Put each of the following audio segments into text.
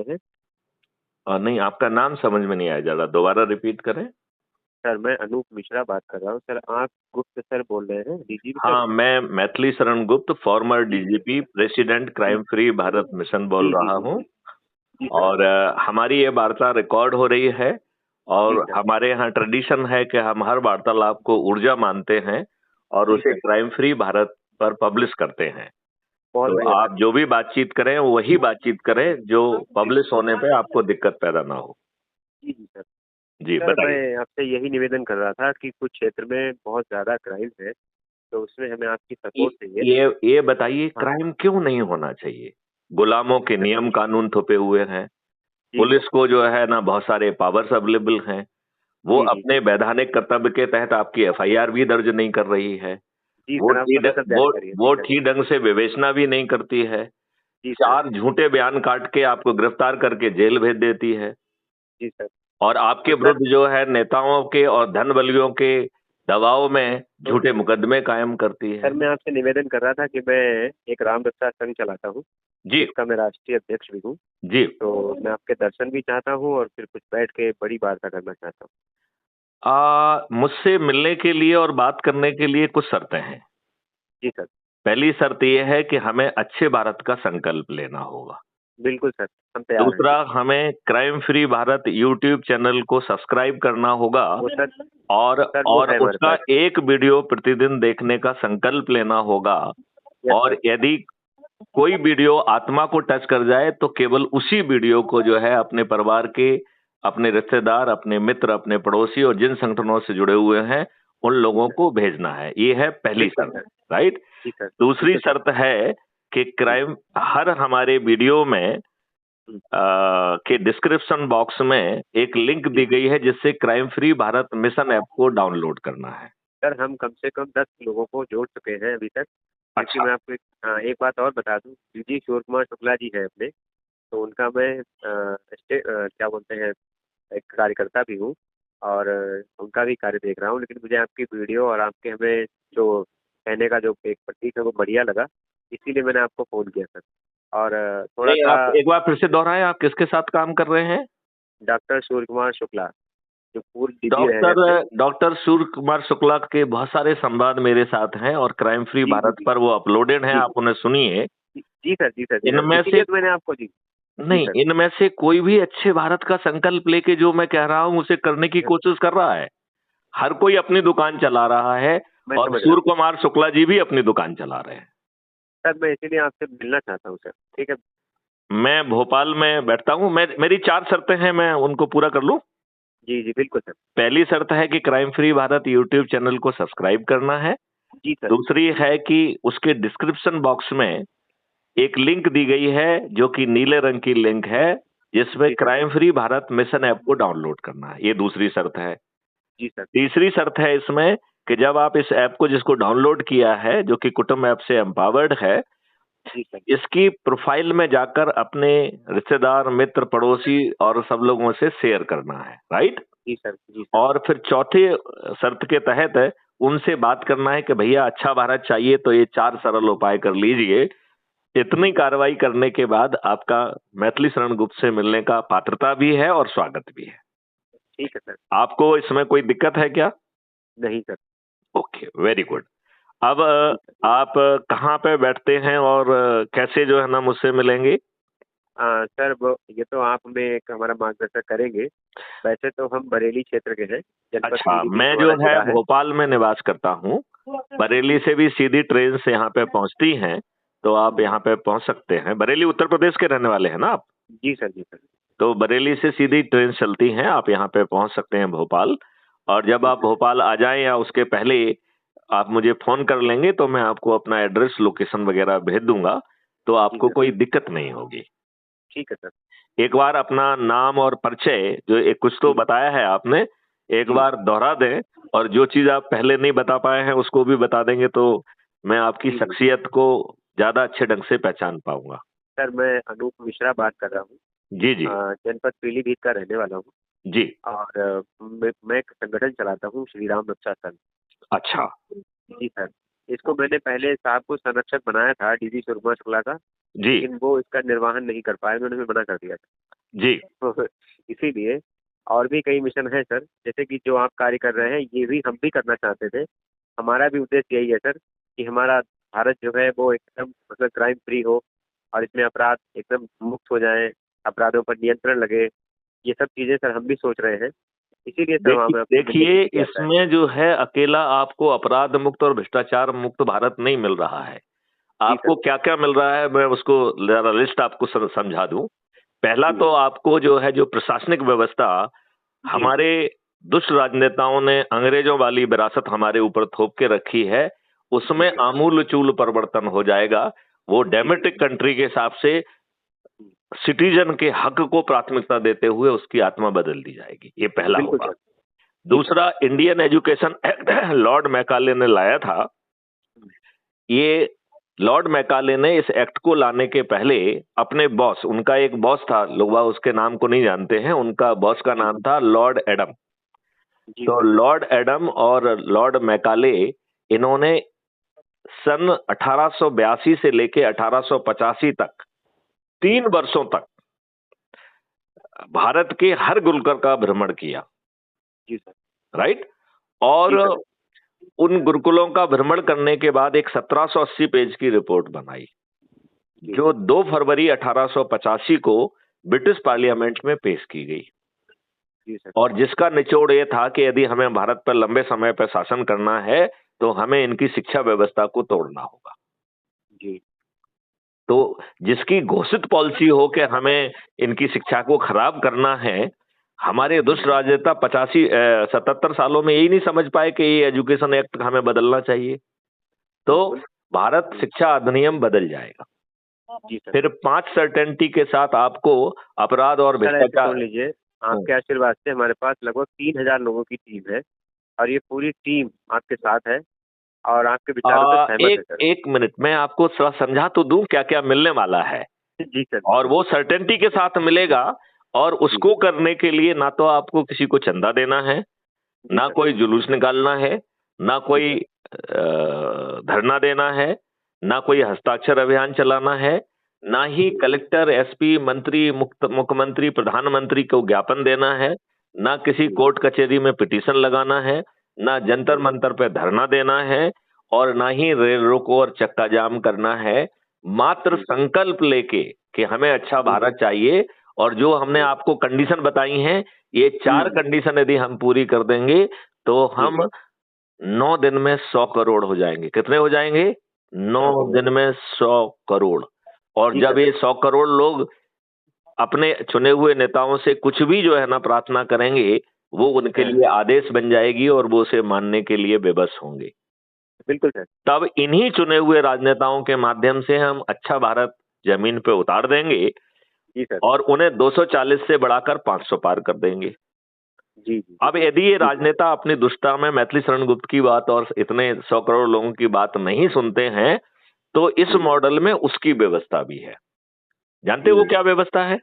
रहे हैं? नहीं, आपका नाम समझ में नहीं आया, ज़रा दोबारा रिपीट करें। सर मैं अनूप मिश्रा बात कर रहा हूँ। सर आप गुप्त सर बोल रहे हैं, डीजीपी सर? हाँ, मैं मैथिली शरण गुप्त, फॉर्मर जी डीजीपी, प्रेसिडेंट जी क्राइम फ्री भारत मिशन बोल जी जी रहा जी हूँ। जी जी सर। और हमारी ये वार्ता रिकॉर्ड हो रही है। जी और सर। हमारे यहाँ ट्रेडिशन है कि हम हर वार्तालाप को ऊर्जा मानते हैं और जी उसे सर। क्राइम फ्री भारत पर पब्लिश करते हैं। बहुत तो बढ़िया सर। आप जो भी बातचीत करें वही बातचीत करें जो जी पब्लिश होने पे आपको दिक्कत पैदा ना हो। जी जी सर। जी सर बताइए। मैं आपसे यही निवेदन कर रहा था कि कुछ क्षेत्र में बहुत ज़्यादा क्राइम है, तो उसमें हमें आपकी ये सपोर्ट चाहिए। ये बताइए, हाँ। क्राइम क्यों नहीं होना चाहिए? गुलामों जी के सर। नियम कानून थोपे हुए हैं। जी पुलिस को जो है ना बहुत सारे पावर्स अवेलेबल हैं। वो जी जी अपने वैधानिक कर्तव्य के तहत आपकी एफआईआर भी दर्ज नहीं कर रही है। जी वो सर, आप ठीक समय सब जारी करिए। जी वो सर। ठीक ढंग से विवेचना भी नहीं करती है। जी सर। 4 झूठे बयान काट के आपको गिरफ्तार करके जेल भेज देती है। जी सर। और आपके तो सर विरुद्ध जो है नेताओं के और धन बलियों के दबाव में तो झूठे मुकदमे कायम करती सर है। मैं आपसे निवेदन कर रहा था कि मैं एक राम रक्षा संघ चलाता हूँ, जी, जिसका मैं राष्ट्रीय अध्यक्ष भी हूँ। जी। तो मैं आपके दर्शन भी चाहता हूँ और फिर कुछ बैठ के बड़ी वार्ता करना चाहता हूँ। मुझसे मिलने के लिए और बात करने के लिए कुछ शर्तें हैं। जी सर। पहली शर्त यह है कि हमें अच्छे भारत का संकल्प लेना होगा। बिल्कुल सर, हम तैयार हैं। दूसरा, हमें crime free Bharat YouTube channel को सब्सक्राइब करना होगा। वो सर और सर वो है हमारे उसका पास। एक वीडियो प्रतिदिन देखने का संकल्प लेना होगा। Yes sir. और यदि कोई वीडियो आत्मा को टच कर जाए तो केवल उसी वीडियो को जो है अपने परिवार के, अपने रिश्तेदार, अपने मित्र, अपने पड़ोसी और जिन संगठनों से जुड़े हुए हैं उन जी लोगों सर। को भेजना है। ये है पहली बिल्कुल शर्त। सर। राइट। जी सर। दूसरी बिल्कुल सर। शर्त है कि जी। क्राइम हर हमारे वीडियो में हुँ। के डिस्क्रिप्शन बॉक्स में एक लिंक जी। दी गई है जिससे crime free Bharat mission app को डाउनलोड करना है। सर हम कम से कम 10 लोगों को जोड़ चुके हैं अभी तक। क्योंकि अच्छा। मैं आपको एक बात और बता दूँ, जी शिव कुमार शुक्ला जी हैं अपने, तो उनका मैं क्या बोलते हैं, एक कार्यकर्ता भी हूँ और उनका भी कार्य देख रहा हूँ। लेकिन मुझे आपकी वीडियो और आपके हमें जो कहने का जो एक प्रतीक है वो बढ़िया लगा, इसीलिए मैंने आपको फ़ोन किया सर। और नहीं, थोड़ा-सा आप एक बार फिर से दोहराएं, आप किसके साथ काम कर रहे हैं? डॉक्टर सूर्य कुमार शुक्ला, जो पूर्व डीजी रहे हैं डॉक्टर अपने। डॉक्टर सूर्य कुमार शुक्ला के बहुत सारे संवाद मेरे साथ हैं और क्राइम फ्री जी, जी, भारत जी। पर वो अपलोडेड हैं, जी, आप उन्हें सुनिए। जी, जी सर, जी सर, जी सर। इनमें से इसीलिए तो मैंने आपको जी। जी नहीं, सर। इनमें से कोई भी अच्छे भारत का संकल्प लेके जो मैं कह रहा हूं उसे करने की हाँ, कोशिश कर रहा है। हर कोई अपनी दुकान चला रहा है। मैं और समझ रहा सूर्य हूँ। कुमार शुक्ला जी भी अपनी दुकान चला रहे हैं। सर मैं इसीलिए आपसे मिलना चाहता हूँ सर, ठीक है? मैं भोपाल में बैठता हूं। मेरी 4 शर्तें हैं, मैं उनको पूरा कर लूं। जी, जी, बिल्कुल सर। पहली शर्त है कि crime free Bharat YouTube channel को सब्सक्राइब करना है। जी सर। दूसरी है कि उसके डिस्क्रिप्शन बॉक्स में एक लिंक दी गई है जो कि नीले रंग की लिंक है, जिसमें जी sir. Crime free Bharat mission app को डाउनलोड करना है। ये दूसरी शर्त है। जी सर। तीसरी शर्त है इसमें कि जब आप इस ऐप को, जिसको डाउनलोड किया है, जो कि कुटुंब ऐप से एम्पावर्ड है, जी सर। इसकी प्रोफाइल में जाकर अपने रिश्तेदार, मित्र, पड़ोसी और सब लोगों से शेयर करना है। राइट। जी सर। जी सर। और फिर चौथे शर्त के तहत उनसे बात करना है कि भैया अच्छा भारत चाहिए तो ये 4 सरल उपाय कर लीजिए। इतनी कार्रवाई करने के बाद आपका मैथिली शरण गुप्त से मिलने का पात्रता भी है और स्वागत भी है। ठीक है सर। आपको इसमें कोई दिक्कत है क्या? नहीं सर। Okay, very good. अब जी सर। आप कहाँ पे बैठते हैं और कैसे जो है ना मुझसे मिलेंगे? सर वो ये तो आप हमें एक हमारा मार्गदर्शन करेंगे। वैसे तो हम बरेली क्षेत्र के हैं, जनपद अच्छा, पीलीभीत मैं जो हमारा है जिला है। भोपाल में निवास करता हूँ। बरेली से भी सीधी ट्रेन से यहाँ पे पहुँचती हैं, तो आप यहाँ पे पहुँच सकते हैं। बरेली उत्तर प्रदेश के रहने वाले हैं ना आप? जी सर, जी सर। तो बरेली से सीधी ट्रेन चलती हैं, आप यहाँ पे पहुँच सकते हैं भोपाल। और जब जी आप सर। भोपाल आ जाएँ या उसके पहले आप मुझे फ़ोन कर लेंगे तो मैं आपको अपना एड्रेस, लोकेशन वगैरह भेज दूँगा, तो जी आपको सर। कोई दिक्कत नहीं होगी। ठीक है सर। एक बार अपना नाम और परिचय, जो एक कुछ तो जी, बताया है आपने, एक जी, बार दोहरा दें। और जो चीज़ आप पहले नहीं बता पाए हैं उसको भी बता देंगे तो मैं आपकी जी, जी। शख्सियत को ज़्यादा अच्छे ढंग से पहचान पाऊँगा। सर मैं अनूप मिश्रा बात कर रहा हूँ। जी, जी। जनपद पीलीभीत का रहने वाला हूँ जी। और मैं एक संगठन चलाता हूँ, श्री राम रक्षा संघ। अच्छा। जी सर। इसको मैंने पहले साहब को संरक्षक बनाया था, डीजी सुरमा शुक्ला का, जी लेकिन वो इसका निर्वहन नहीं कर पाए, उन्होंने मना कर दिया था। जी तो इसीलिए और भी कई मिशन है सर, जैसे कि जो आप कार्य कर रहे हैं ये भी हम भी करना चाहते थे। हमारा भी उद्देश्य यही है सर कि हमारा भारत जो है वो एकदम मतलब क्राइम फ्री हो और इसमें अपराध एकदम मुक्त हो जाए, अपराधों पर नियंत्रण लगे। ये सब चीजें सर हम भी सोच रहे हैं, इसीलिए सर देखिए हमें आपसे मिलने के देखिए, लिए किया था। इसमें जो है अकेला आपको अपराध मुक्त और भ्रष्टाचार मुक्त भारत नहीं मिल रहा है। जी आपको सर। क्या क्या मिल रहा है, मैं उसको जरा लिस्ट आपको समझा दूं। पहला जी तो आपको जो है, जो प्रशासनिक व्यवस्था जी हमारे दुष्ट राजनेताओं ने अंग्रेजों वाली विरासत हमारे ऊपर थोप के रखी है, जी उसमें सर। आमूल चूल परिवर्तन हो जाएगा। वो डेमोक्रेटिक कंट्री के हिसाब से सिटीजन के हक को प्राथमिकता देते हुए उसकी आत्मा बदल दी जाएगी। ये पहला बिल्कुल होगा। सर। जी सर। दूसरा, Indian education act Lord Macaulay ने लाया था। ये लॉर्ड मैकाले ने इस एक्ट को लाने के पहले अपने बॉस, उनका एक बॉस था, लोग बाग उसके नाम को नहीं जानते हैं, उनका बॉस का नाम था लॉर्ड एडम। जी तो सर। लॉर्ड एडम और लॉर्ड मैकाले, इन्होंने सन 1882 से लेके 1885 तक 3 वर्षों तक भारत के हर गुरुकुल का भ्रमण किया। जी सर। राइट। जी और सर। उन गुरुकुलों का भ्रमण करने के बाद एक 1780 पेज की रिपोर्ट बनाई, जी जो 2 फरवरी 1885 को ब्रिटिश पार्लियामेंट में पेश की गई। जी सर। और जिसका निचोड़ ये था कि यदि हमें भारत पर लंबे समय पर शासन करना है तो हमें इनकी शिक्षा व्यवस्था को तोड़ना होगा। जी तो जिसकी घोषित पॉलिसी हो कि हमें इनकी शिक्षा को खराब करना है, हमारे दुष्ट राजनेता 77 सालों में यही नहीं समझ पाए कि ये एजुकेशन एक्ट हमें बदलना चाहिए। तो बिल्कुल। भारत शिक्षा अधिनियम बदल जाएगा। जी सर। फिर 5 सर्टेनिटी के साथ आपको अपराध और सर ऐसे भ्रष्टाचार। सुन लीजिए, आपके आशीर्वाद से हमारे पास लगभग 3000 लोगों की टीम है और ये पूरी टीम आपके साथ है और आपके विचारों से सहमत है एक सर। एक मिनट में आपको थोड़ा समझा तो दूं क्या क्या मिलने वाला है। जी सर। और वो सर्टेनिटी के साथ मिलेगा। और जी उसको करने के लिए ना तो आपको किसी को चंदा देना है, जी ना सर। कोई जुलूस निकालना है, ना जी कोई सर। धरना देना है, ना कोई हस्ताक्षर अभियान चलाना है, ना ही कलेक्टर, एसपी, मंत्री, मुख्यमंत्री, प्रधानमंत्री को ज्ञापन देना है, ना किसी जी कोर्ट कचहरी में पिटीशन लगाना है, ना जंतर मंतर पे धरना देना है, और ना ही रेल रोको और चक्का जाम करना है। मात्र जी संकल्प लेके कि हमें अच्छा जी भारत चाहिए, और जो हमने आपको कंडीशन बताई हैं, ये 4 कंडीशन यदि हम पूरी कर देंगे तो जी हम 9 दिन में 100 करोड़ हो जाएंगे। कितने हो जाएंगे? 9 100 करोड़। दिन में 100 करोड़। और जी जब सर। ये 100 करोड़ लोग अपने चुने हुए नेताओं से कुछ भी जो है ना प्रार्थना करेंगे, वो उनके हाँ, लिए आदेश बन जाएगी और वो उसे मानने के लिए बेबस होंगे। बिल्कुल सर। तब इन्हीं चुने हुए राजनेताओं के माध्यम से हम अच्छा भारत जमीन पे उतार देंगे जी सर। और उन्हें 240 से बढ़ाकर 500 पार कर देंगे। जी जी अब यदि ये जी सर। राजनेता अपनी दुष्टता में मैथिली शरण गुप्त की बात और इतने 100 करोड़ लोगों की बात नहीं सुनते हैं, तो इस जी मॉडल में उसकी व्यवस्था भी है। जानते जी हो वो क्या व्यवस्था है?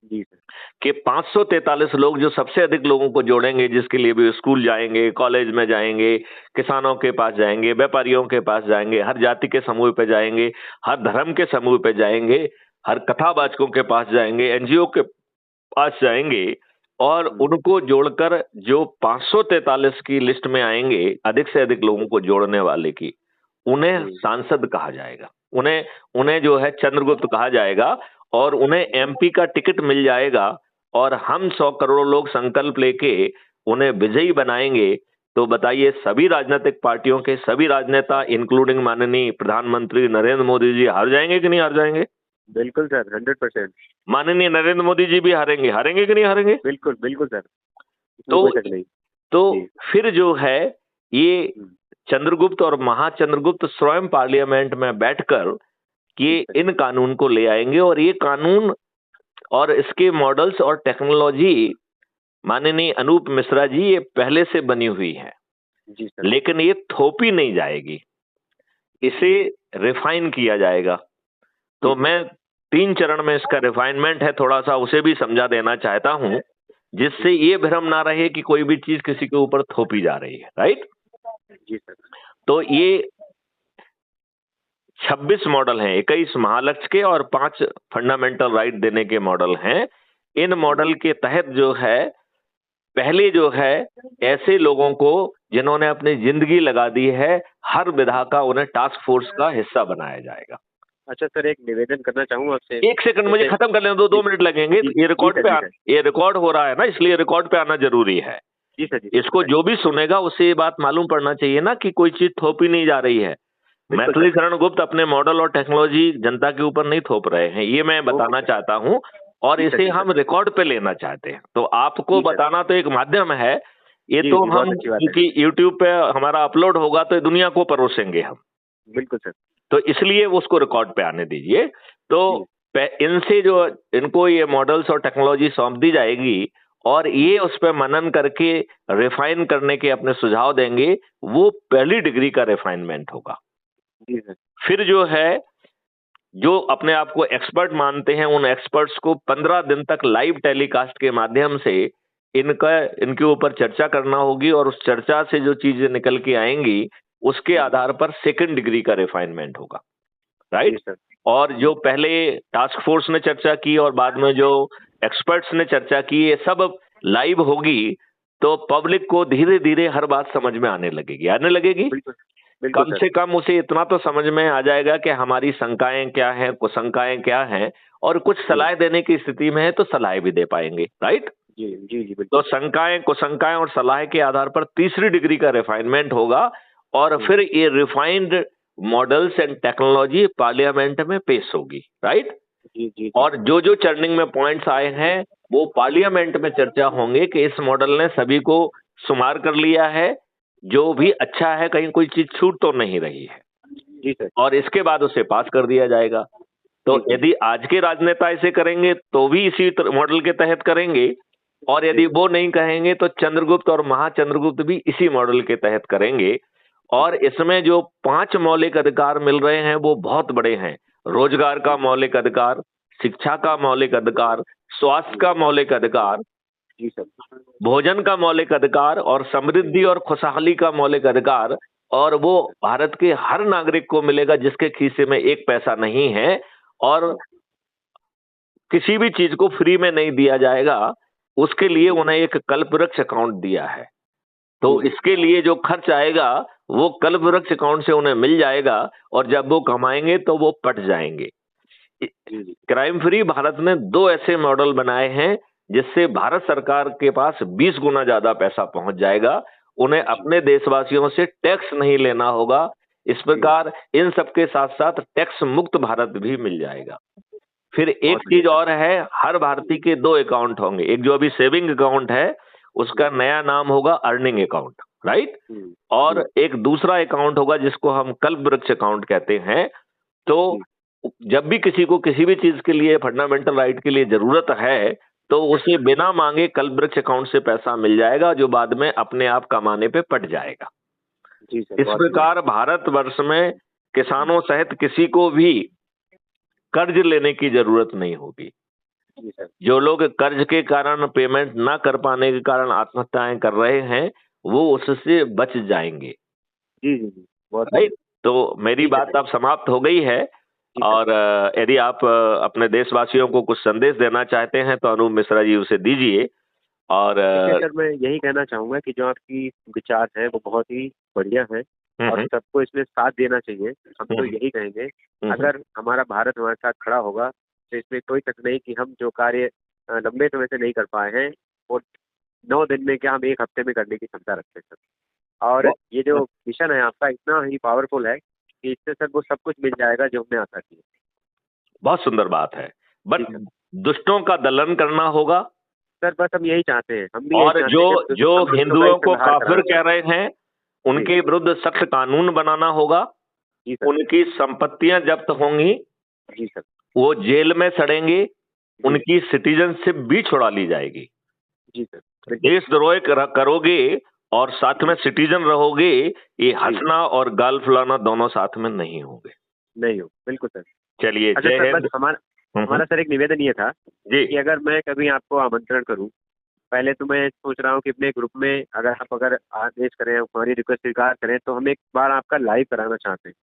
जी सर। कि 543 लोग जो सबसे अधिक लोगों को जोड़ेंगे, जिसके लिए भी स्कूल जाएंगे, कॉलेज में जाएंगे, किसानों के पास जाएंगे, व्यापारियों के पास जाएंगे, हर जाति के समूह पे जाएंगे, हर धर्म के समूह पे जाएंगे, हर कथावाचकों के पास जाएंगे, एनजीओ के पास जाएंगे, और उनको जोड़कर जो 543 की लिस्ट में आएंगे, अधिक से अधिक लोगों को जोड़ने वाले की, उन्हें सांसद कहा जाएगा। उन्हें उन्हें जो है चंद्रगुप्त कहा जाएगा, और उन्हें एमपी का टिकट मिल जाएगा। और हम 100 करोड़ लोग संकल्प लेके उन्हें विजयी बनाएंगे। तो बताइए, सभी राजनीतिक पार्टियों के सभी राजनेता इंक्लूडिंग माननीय प्रधानमंत्री नरेंद्र मोदी जी हार जाएंगे कि नहीं हार जाएंगे? बिल्कुल सर, 100%। माननीय नरेंद्र मोदी जी भी हारेंगे, हारेंगे कि नहीं हारेंगे? बिल्कुल बिल्कुल सर, इसमें तो कोई शक नहीं। तो जी। फिर जो है, ये चंद्रगुप्त और महाचंद्रगुप्त स्वयं पार्लियामेंट में बैठकर कि इन कानून को ले आएंगे। और ये कानून और इसके मॉडल्स और टेक्नोलॉजी माननीय अनूप मिश्रा जी, ये पहले से बनी हुई है, जी सर। लेकिन ये थोपी नहीं जाएगी, इसे रिफाइन किया जाएगा। तो मैं 3 चरण में इसका रिफाइनमेंट है, थोड़ा सा उसे भी समझा देना चाहता हूं, जिससे ये भ्रम ना रहे कि कोई भी चीज किसी के ऊपर थोपी जा रही है। राइट। जी सर। तो ये 26 मॉडल हैं, 21 महालक्ष्य के और 5 फंडामेंटल राइट देने के मॉडल हैं। इन मॉडल के तहत जो है, पहले जो है ऐसे लोगों को जिन्होंने अपनी जिंदगी लगा दी है, हर विधा का उन्हें टास्क फोर्स का हिस्सा बनाया जाएगा। अच्छा सर, एक निवेदन करना चाहूंगा आपसे। एक सेकंड मुझे खत्म कर लेने दो, 2 मिनट लगेंगे। ये रिकॉर्ड पे ये रिकॉर्ड हो रहा है ना, इसलिए रिकॉर्ड पे आना जरूरी है। जी सर जी। इसको जो भी सुनेगा उससे ये बात मालूम पड़ना चाहिए ना कि कोई चीज थोपी नहीं जा रही है। मैथिली शरण गुप्त अपने मॉडल और टेक्नोलॉजी जनता के ऊपर नहीं थोप रहे हैं, ये मैं बताना चाहता हूँ, और इसे हम रिकॉर्ड पे लेना चाहते हैं। तो आपको बताना तो एक माध्यम है, ये तो हम क्योंकि यूट्यूब पे हमारा अपलोड होगा तो दुनिया को परोसेंगे हम। बिल्कुल सर। तो इसलिए वो उसको रिकॉर्ड पे आने दीजिए। तो इनसे जो इनको ये मॉडल्स और टेक्नोलॉजी सौंप दी जाएगी और ये उस पर मनन करके रिफाइन करने के अपने सुझाव देंगे, वो पहली डिग्री का रिफाइनमेंट होगा। जी सर। फिर जो है, जो अपने आप को एक्सपर्ट मानते हैं, उन एक्सपर्ट्स को 15 दिन तक लाइव टेलीकास्ट के माध्यम से इनके ऊपर चर्चा करना होगी, और उस चर्चा से जो चीजें निकल के आएंगी उसके आधार पर सेकंड डिग्री का रिफाइनमेंट होगा, राइट। और जो पहले टास्क फोर्स ने चर्चा की और बाद में जो एक्सपर्ट्स ने चर्चा की, ये सब लाइव होगी, तो पब्लिक को धीरे धीरे हर बात समझ में आने लगेगी। कम से कम उसे इतना तो समझ में आ जाएगा कि हमारी शंकाएं क्या हैं, कुशंकाएं क्या हैं, और कुछ सलाह देने की स्थिति में है तो सलाह भी दे पाएंगे, राइट। जी जी जी। तो शंकाएं, कुशंकाएं और सलाह के आधार पर तीसरी डिग्री का रिफाइनमेंट होगा, और फिर ये refined models and technology parliament में पेश होगी, राइट। जी जी। और जो जो चर्निंग में पॉइंट्स आए हैं वो पार्लियामेंट में चर्चा होंगे कि इस मॉडल ने सभी को शुमार कर लिया है, जो भी अच्छा है, कहीं कोई चीज छूट तो नहीं रही है। जी सर। और इसके बाद उसे पास कर दिया जाएगा। तो यदि आज के राजनेता ऐसे करेंगे तो भी इसी मॉडल के तहत करेंगे, और यदि वो नहीं कहेंगे तो चंद्रगुप्त और महाचंद्रगुप्त भी इसी मॉडल के तहत करेंगे। और इसमें जो 5 मौलिक अधिकार मिल रहे हैं वो बहुत बड़े हैं। रोजगार का मौलिक अधिकार, शिक्षा का मौलिक अधिकार, स्वास्थ्य का मौलिक अधिकार, जी सर, भोजन का मौलिक अधिकार, और समृद्धि और खुशहाली का मौलिक अधिकार। और वो भारत के हर नागरिक को मिलेगा जिसके खीसे में एक पैसा नहीं है, और किसी भी चीज को फ्री में नहीं दिया जाएगा। उसके लिए उन्हें एक कल्पवृक्ष अकाउंट दिया है, तो इसके लिए जो खर्च आएगा वो कल्पवृक्ष अकाउंट से उन्हें मिल जाएगा, और जब वो कमाएंगे तो वो पट जाएंगे। क्राइम फ्री भारत ने 2 ऐसे मॉडल बनाए हैं जिससे भारत सरकार के पास 20 गुना ज्यादा पैसा पहुंच जाएगा। उन्हें अपने देशवासियों से टैक्स नहीं लेना होगा। इस प्रकार इन सबके साथ साथ टैक्स मुक्त भारत भी मिल जाएगा। फिर एक चीज और है, हर भारतीय के 2 अकाउंट होंगे। एक जो अभी सेविंग अकाउंट है उसका नया नाम होगा अर्निंग अकाउंट, राइट। और एक दूसरा अकाउंट होगा जिसको हम कल्पवृक्ष अकाउंट कहते हैं। तो जब भी किसी को किसी भी चीज के लिए, फंडामेंटल राइट के लिए जरूरत है, तो उसे बिना मांगे कल्पवृक्ष अकाउंट से पैसा मिल जाएगा, जो बाद में अपने आप कमाने पे पट जाएगा। इस प्रकार भारतवर्ष में किसानों सहित किसी को भी कर्ज लेने की जरूरत नहीं होगी। जो लोग कर्ज के कारण, पेमेंट ना कर पाने के कारण आत्महत्याएं कर रहे हैं, वो उससे बच जाएंगे। जी जी जी, राइट। तो मेरी बात अब समाप्त हो गई है, और यदि आप अपने देशवासियों को कुछ संदेश देना चाहते हैं तो अनूप मिश्रा जी उसे दीजिए। और सर मैं यही कहना चाहूंगा कि जो आपकी विचार है वो बहुत ही बढ़िया है, और सबको इसमें साथ देना चाहिए। हम तो यही कहेंगे, अगर हमारा भारत हमारे साथ खड़ा होगा तो इसमें कोई शक नहीं कि हम जो कार्य लंबे समय से नहीं कर पाए हैं वो 9 दिन में क्या, हम 1 हफ्ते में करने की क्षमता रखते हैं सर। और ये जो मिशन है आपका इतना ही पावरफुल है कि इससे सर वो सब कुछ मिल जाएगा जो हमने आशा की है। बहुत सुंदर बात है, बट दुष्टों का दलन करना होगा सर। बस हम यही चाहते हैं, हम भी। और जो हिंदुओं को काफिर कह रहे हैं उनके विरुद्ध सख्त कानून बनाना होगा। उनकी संपत्तियां जब्त होंगी। जी सर। वो जेल में सड़ेंगे। उनकी सिटीजनशिप भी छुड़ा ली जाएगी। जी सर। देशद्रोह करोगे और साथ में सिटीजन रहोगे, ये हंसना और गाल फुलाना दोनों साथ में नहीं होंगे। नहीं हो, बिल्कुल सर। चलिए, जय हिंद। हमारा सर एक निवेदन ये था कि अगर मैं कभी आपको आमंत्रण करूं, पहले तो मैं सोच रहा हूं कि अपने ग्रुप में अगर आदेश करें, हमारी रिक्वेस्ट स्वीकार करें, तो हम एक बार आपका लाइव कराना चाहते हैं।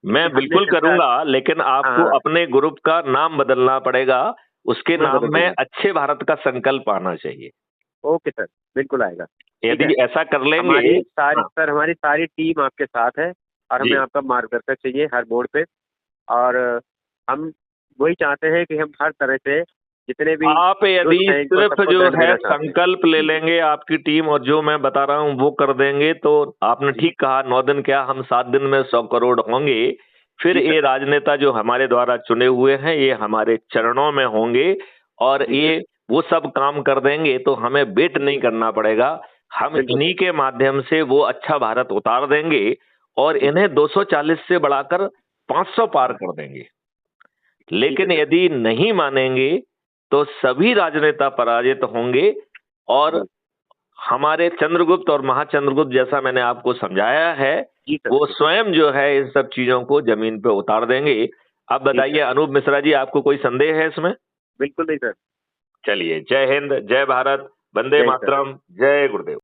मैं हमने बिल्कुल सरकार करूंगा, लेकिन आपको हाँ, अपने ग्रुप का नाम बदलना पड़ेगा। उसके मैं नाम बदल में दूंगा। अच्छे भारत का संकल्प आना चाहिए। ओके सर, बिल्कुल आएगा। ठीक है। यदि ऐसा कर लेंगे। हाँ। हमारी सारी टीम आपके साथ है, और हमें जी। आपका मार्गदर्शक चाहिए हर मोड़ पे। और हम वही चाहते हैं कि हम हर तरह से जितने भी आप यदि दुष्ट हैं इनको सिर्फ सबको जो दंड है देना चाहते हैं। संकल्प ले जी जी लेंगे आपकी टीम, और जो मैं बता रहा हूं वो कर देंगे, तो आपने जी ठीक कहा, 9 दिन क्या हम 7 दिन में 100 करोड़ होंगे। फिर जी सर। ये राजनेता जो हमारे द्वारा चुने हुए हैं ये हमारे चरणों में होंगे, और जी ये सर। वो सब काम कर देंगे, तो हमें वेट नहीं करना पड़ेगा। हम बिल्कुल इन्हीं सर। के माध्यम से वो अच्छा भारत उतार देंगे, और जी इन्हें 240 से बढ़ाकर 500 पार जी। कर देंगे। ठीक है लेकिन सर। यदि नहीं मानेंगे तो सभी राजनेता पराजित होंगे, और जी हमारे चंद्रगुप्त और महाचंद्रगुप्त, जैसा मैंने आपको समझाया है, जी सर। वो जी सर। स्वयं जो है इन सब चीजों को जमीन पे उतार देंगे। अब जी बताइए सर। अनूप मिश्रा जी, आपको कोई संदेह है इसमें? बिल्कुल नहीं सर। चलिए, जय हिंद, जय भारत, वंदे जय सर। मातरम, जय गुरुदेव।